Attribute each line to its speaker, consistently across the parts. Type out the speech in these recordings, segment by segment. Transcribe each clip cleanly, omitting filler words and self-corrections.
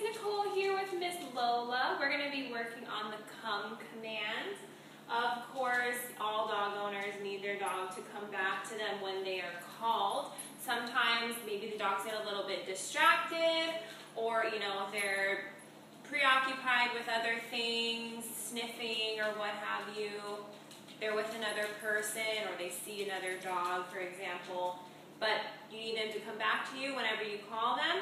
Speaker 1: Nicole here with Miss Lola. We're going to be working on the come command. Of course, all dog owners need their dog to come back to them when they are called. Sometimes maybe the dogs get a little bit distracted, or they're preoccupied with other things, sniffing or what have you. They're with another person or they see another dog, for example. But you need them to come back to you whenever you call them.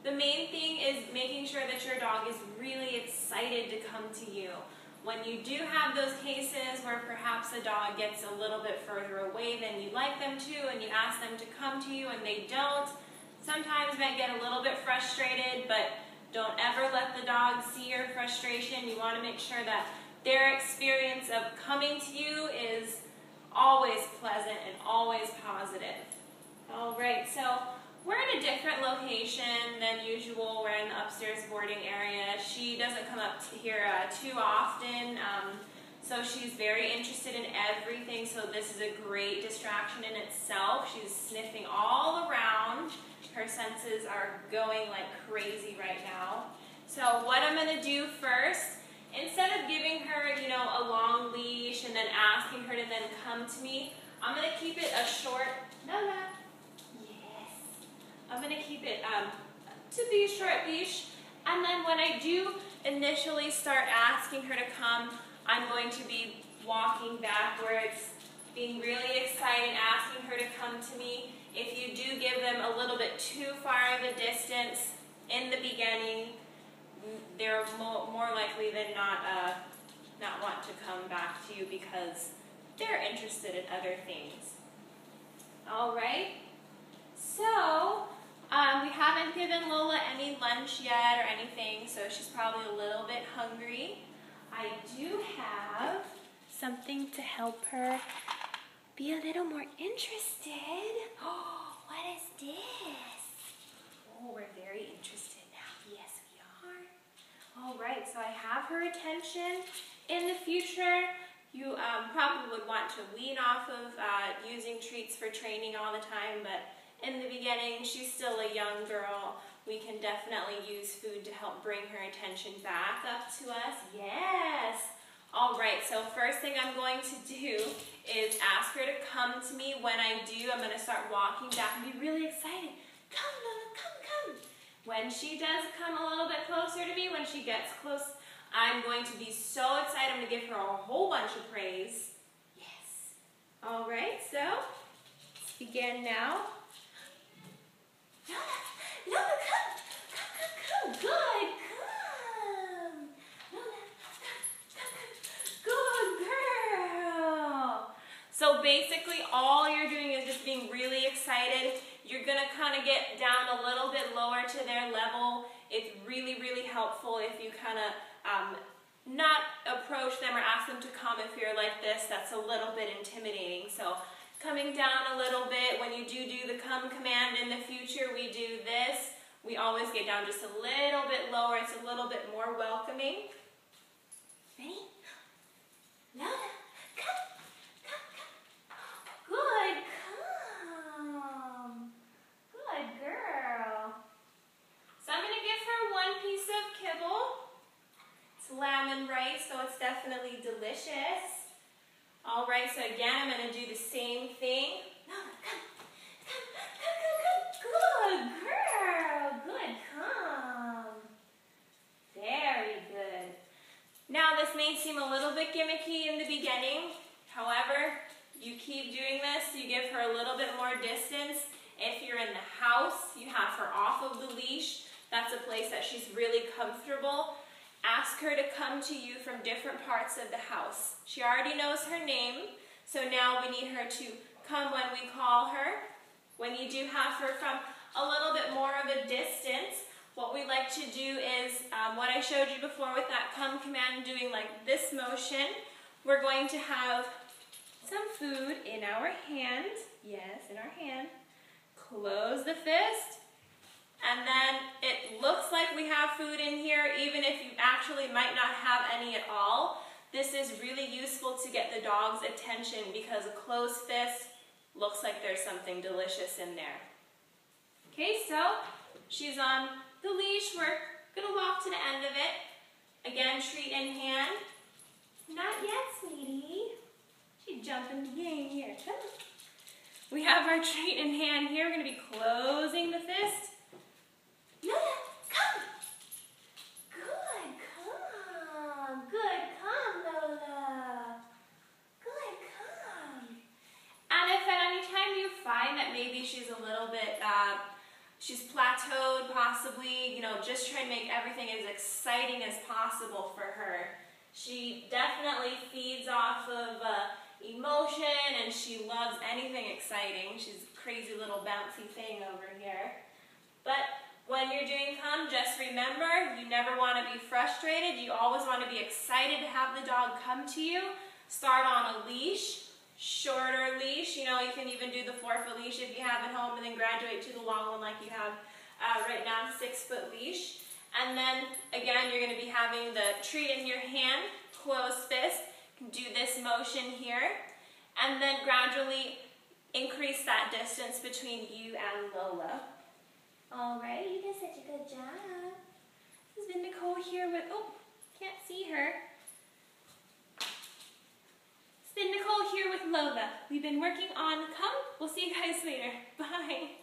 Speaker 1: The main thing is making sure that your dog is really excited to come to you. When you do have those cases where perhaps a dog gets a little bit further away than you'd like them to, and you ask them to come to you and they don't, sometimes you might get a little bit frustrated, but don't ever let the dog see your frustration. You want to make sure that their experience of coming to you is always pleasant and always positive. All right, so we're in a different location than usual. We're in the upstairs boarding area. She doesn't come up here too often, so she's very interested in everything, so this is a great distraction in itself. She's sniffing all around. Her senses are going like crazy right now. So what I'm going to do first, instead of giving her, a long leash and then asking her to then come to me, I'm going to keep it a short, Lola. Yes. I'm going to keep it to be a short leash. And then when I do initially start asking her to come, I'm going to be walking backwards, being really excited, asking her to come to me. If you do give them a little bit too far of a distance in the beginning, they're more likely than not want to come back to you because they're interested in other things. All right, so we haven't given Lola any lunch yet or anything, so she's probably a little bit hungry. I do have something to help her be a little more interested. Oh, what is this? Oh, we're very interested now. Yes, we are. All right, so I have her attention. In the future, you probably would want to wean off of using treats for training all the time, but in the beginning, she's still a young girl. We can definitely use food to help bring her attention back up to us. Yes. All right, so first thing I'm going to do is ask her to come to me. When I do, I'm going to start walking back and be really excited. Come, Lola, come, come. When she does come a little bit closer to me, when she gets close, I'm going to be so excited. I'm going to give her a whole bunch of praise. Yes. All right, so let's begin now. Lola, Lola, come. Come, come, come. Good, come. Lola, come. Good girl. So basically all you're doing is just being really excited. You're going to kind of get down a little bit lower to their level. It's really, really helpful if you kind of not approach them or ask them to come if you're like this. That's a little bit intimidating. So coming down a little bit, when you do the come command in the future, we do this. We always get down just a little bit lower. It's a little bit more welcoming. Ready? Lola, come, come, come. Good, come. Good girl. So I'm going to give her one piece of kibble. It's lamb and rice, so it's definitely delicious. All right, so again, I'm going to do the same thing. Lola, come, come, come, come, come. Good girl. Good, come. Very good. Now, this may seem a little bit gimmicky in the beginning. However, you keep doing this, you give her a little bit more distance. If you're in the house, you have her off of the leash. That's a place that she's really comfortable. Ask her to come to you from different parts of the house. She already knows her name, so now we need her to come when we call her. When you do have her from a little bit more of a distance, what we like to do is what I showed you before with that come command, doing like this motion. We're going to have some food in our hand. Yes, in our hand. Close the fist. And then it looks like we have food in here, even if you actually might not have any at all. This is really useful to get the dog's attention because a closed fist looks like there's something delicious in there. Okay, so she's on the leash. We're Gonna walk to the end of it. Again, treat in hand. Not yet, sweetie. She's jumping the game here. Come on. We have our treat in hand here. We're gonna be closing the fist. Lola, come. Good, come. Good, come, Lola. Good, come. And if at any time you find that maybe she's a little bit, she's plateaued possibly, you know, just try to make everything as exciting as possible for her. She definitely feeds off of emotion, and she loves anything exciting. She's a crazy little bouncy thing over here. But when you're doing come, just remember, you never want to be frustrated. You always want to be excited to have the dog come to you. Start on a leash, shorter leash. You know, you can even do the 4-foot leash if you have at home, and then graduate to the long one like you have right now, 6-foot leash. And then, again, you're going to be having the treat in your hand, closed fist. Do this motion here, and then gradually increase that distance between you and Lola. All right, you did such a good job. This has been Nicole here with, oh, can't see her. It's been Nicole here with Lola. We've been working on come. We'll see you guys later. Bye.